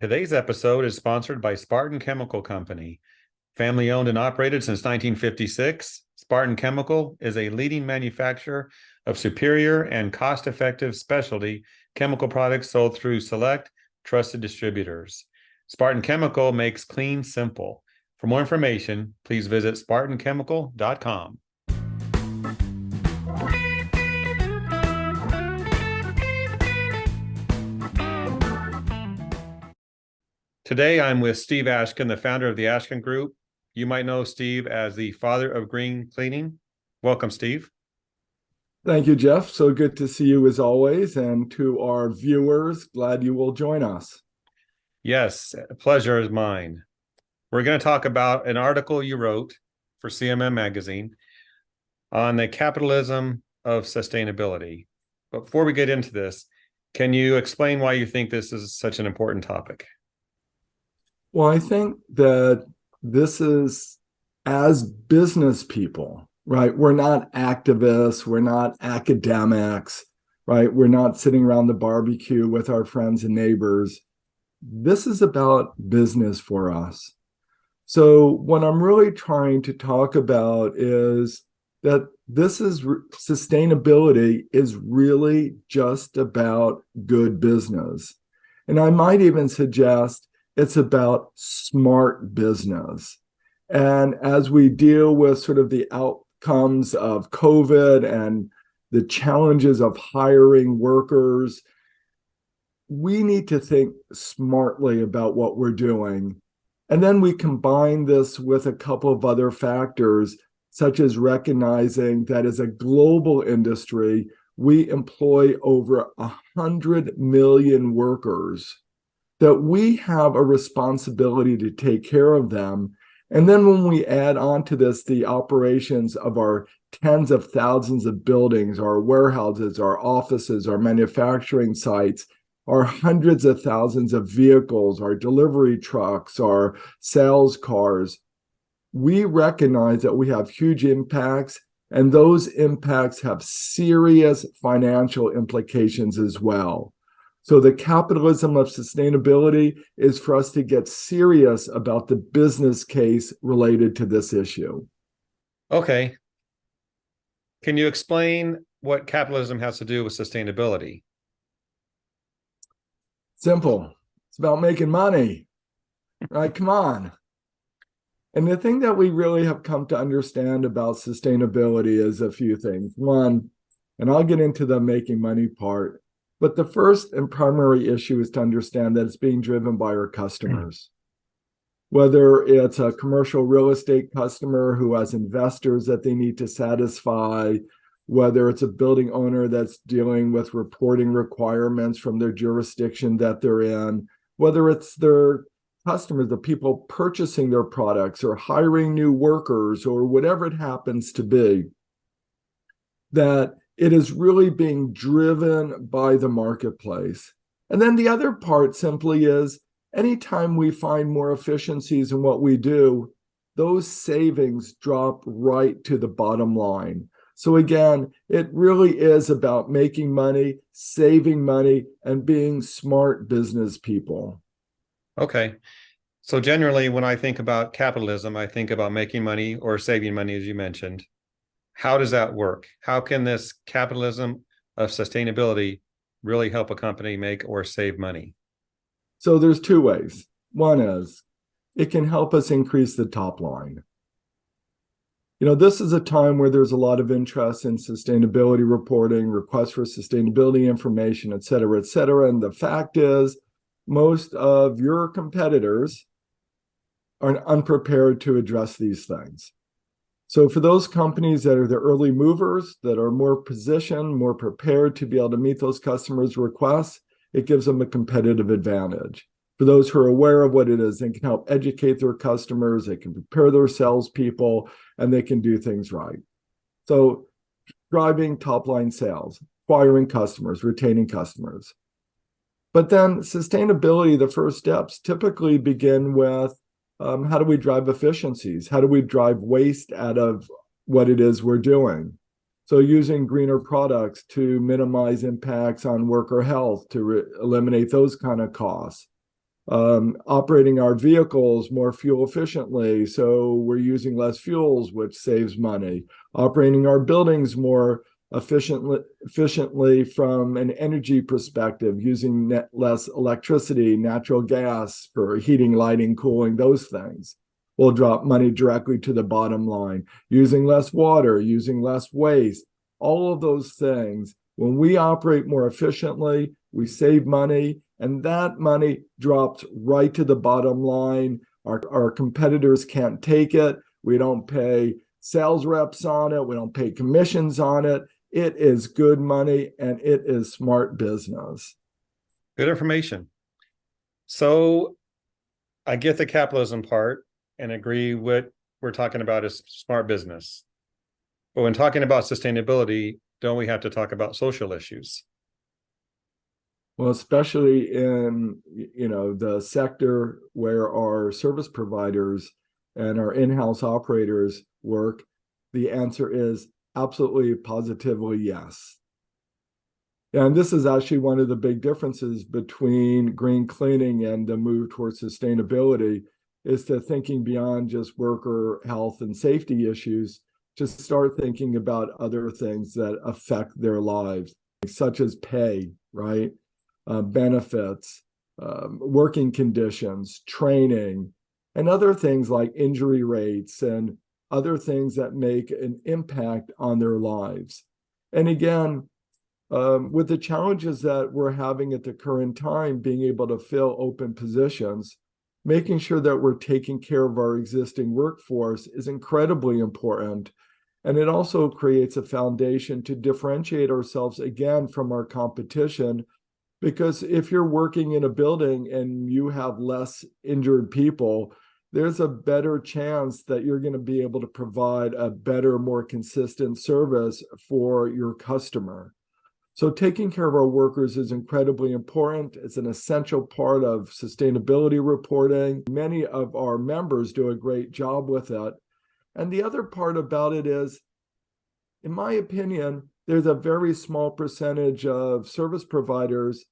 Today's episode is sponsored by Spartan Chemical Company. Family owned and operated since 1956, Spartan Chemical is a leading manufacturer of superior and cost-effective specialty chemical products sold through select, trusted distributors. Spartan Chemical makes clean simple. For more information, please visit spartanchemical.com. Today, I'm with Steve Ashkin, the founder of the Ashkin Group. You might know Steve as the father of green cleaning. Welcome, Steve. Thank you, Jeff. So good to see you as always. And to our viewers, glad you will join us. Yes, pleasure is mine. We're going to talk about an article you wrote for CMM Magazine on the capitalism of sustainability. But before we get into this, can you explain why you think this is such an important topic? Well, I think that this is, as business people, right? We're not activists, we're not academics, right? We're not sitting around the barbecue with our friends and neighbors. This is about business for us. So what I'm really trying to talk about is that sustainability is really just about good business. And I might even suggest it's about smart business. And as we deal with sort of the outcomes of COVID and the challenges of hiring workers, we need to think smartly about what we're doing. And then we combine this with a couple of other factors, such as recognizing that as a global industry, we employ over 100 million workers, that we have a responsibility to take care of them. And then when we add on to this the operations of our tens of thousands of buildings, our warehouses, our offices, our manufacturing sites, our hundreds of thousands of vehicles, our delivery trucks, our sales cars, we recognize that we have huge impacts, and those impacts have serious financial implications as well. So the capitalism of sustainability is for us to get serious about the business case related to this issue. Okay. Can you explain what capitalism has to do with sustainability? Simple. It's about making money, right? Come on. And the thing that we really have come to understand about sustainability is a few things. One, and I'll get into the making money part, but the first and primary issue is to understand that it's being driven by our customers. Whether it's a commercial real estate customer who has investors that they need to satisfy, whether it's a building owner that's dealing with reporting requirements from their jurisdiction that they're in, whether it's their customers, the people purchasing their products or hiring new workers or whatever it happens to be, that it is really being driven by the marketplace. And then the other part simply is anytime we find more efficiencies in what we do, those savings drop right to the bottom line. So again, it really is about making money, saving money, and being smart business people. Okay. So generally, when I think about capitalism, I think about making money or saving money, as you mentioned. How does that work? How can this capitalism of sustainability really help a company make or save money? So there's two ways. One is it can help us increase the top line. This is a time where there's a lot of interest in sustainability reporting, requests for sustainability information, et cetera, et cetera. And the fact is, most of your competitors are unprepared to address these things. So for those companies that are the early movers, that are more positioned, more prepared to be able to meet those customers' requests, it gives them a competitive advantage. For those who are aware of what it is, they can help educate their customers, they can prepare their salespeople, and they can do things right. So driving top-line sales, acquiring customers, retaining customers. But then sustainability, the first steps typically begin with how do we drive efficiencies? How do we drive waste out of what it is we're doing? So using greener products to minimize impacts on worker health, to eliminate those kind of costs. operating our vehicles more fuel efficiently, so we're using less fuels, which saves money. Operating our buildings more efficiently from an energy perspective, using less electricity, natural gas for heating, lighting, cooling, those things will drop money directly to the bottom line. Using less water, using less waste, all of those things. When we operate more efficiently, we save money, and that money drops right to the bottom line. Our competitors can't take it. We don't pay sales reps on it. We don't pay commissions on it. It is good money, and it is smart business. Good information. So I get the capitalism part and agree what we're talking about is smart business. But when talking about sustainability, don't we have to talk about social issues? Well, especially in the sector where our service providers and our in-house operators work, the answer is absolutely, positively yes. And this is actually one of the big differences between green cleaning and the move towards sustainability, is to thinking beyond just worker health and safety issues, to start thinking about other things that affect their lives, such as pay, right? Benefits, working conditions, training, and other things like injury rates and other things that make an impact on their lives. And again, with the challenges that we're having at the current time, being able to fill open positions, making sure that we're taking care of our existing workforce is incredibly important. And it also creates a foundation to differentiate ourselves again from our competition. Because if you're working in a building and you have less injured people, there's a better chance that you're going to be able to provide a better, more consistent service for your customer. So taking care of our workers is incredibly important. It's an essential part of sustainability reporting. Many of our members do a great job with it. And the other part about it is, in my opinion, there's a very small percentage of service providers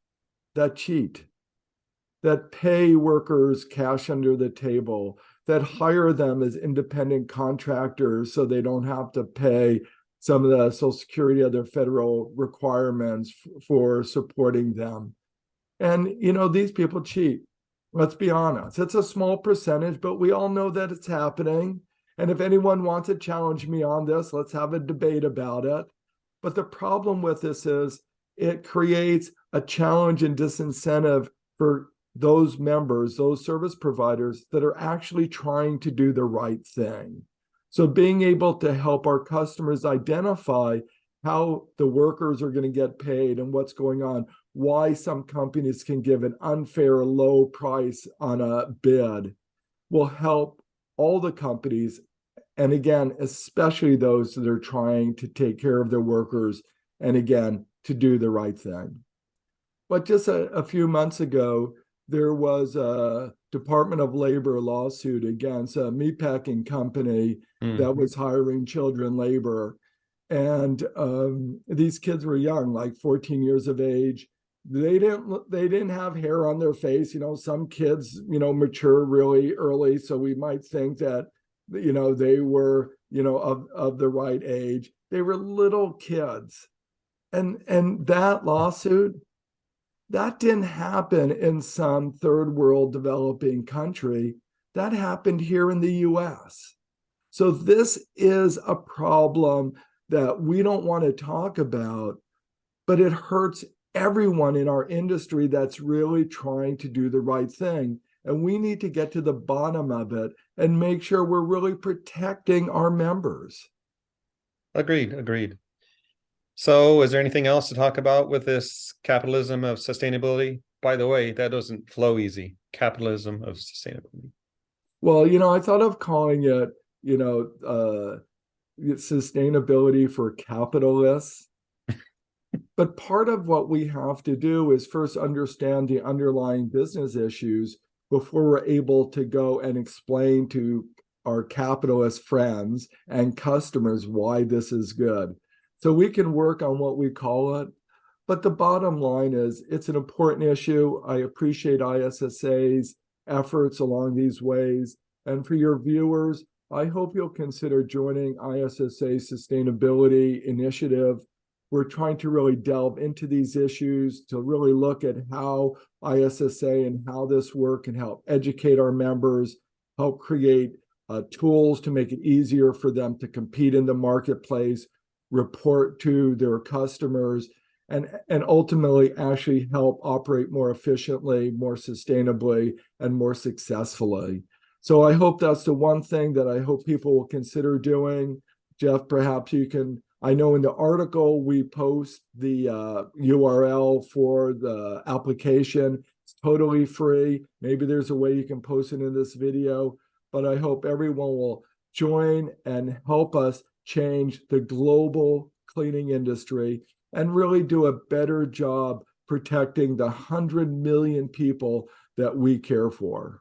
that cheat, that pay workers cash under the table, that hire them as independent contractors so they don't have to pay some of the Social Security, other federal requirements for supporting them. And, these people cheat. Let's be honest. It's a small percentage, but we all know that it's happening. And if anyone wants to challenge me on this, let's have a debate about it. But the problem with this is it creates a challenge and disincentive for those members, those service providers that are actually trying to do the right thing. So being able to help our customers identify how the workers are going to get paid and what's going on, why some companies can give an unfair low price on a bid, will help all the companies. And again, especially those that are trying to take care of their workers and again, to do the right thing. But just a few months ago, there was a Department of Labor lawsuit against a meatpacking company that was hiring children labor. And these kids were young, like 14 years of age. They didn't have hair on their face. Some kids, mature really early. So we might think that, they were, of the right age. They were little kids. And that lawsuit, that didn't happen in some third world developing country. That happened here in the US. So this is a problem that we don't want to talk about, but it hurts everyone in our industry that's really trying to do the right thing. And we need to get to the bottom of it and make sure we're really protecting our members. Agreed. So is there anything else to talk about with this capitalism of sustainability? By the way, that doesn't flow easy. Capitalism of sustainability. Well, I thought of calling it, sustainability for capitalists. But part of what we have to do is first understand the underlying business issues before we're able to go and explain to our capitalist friends and customers why this is good. So we can work on what we call it But the bottom line is it's an important issue. I appreciate ISSA's efforts along these ways. And for your viewers, I hope you'll consider joining ISSA's sustainability initiative. We're trying to really delve into these issues to really look at how ISSA and how this work can help educate our members, help create tools to make it easier for them to compete in the marketplace, report to their customers, and ultimately actually help operate more efficiently, more sustainably, and more successfully. So I hope that's the one thing that I hope people will consider doing. Jeff, perhaps you can, I know in the article we post the URL for the application. It's totally free. Maybe there's a way you can post it in this video, but I hope everyone will join and help us change the global cleaning industry and really do a better job protecting the 100 million people that we care for.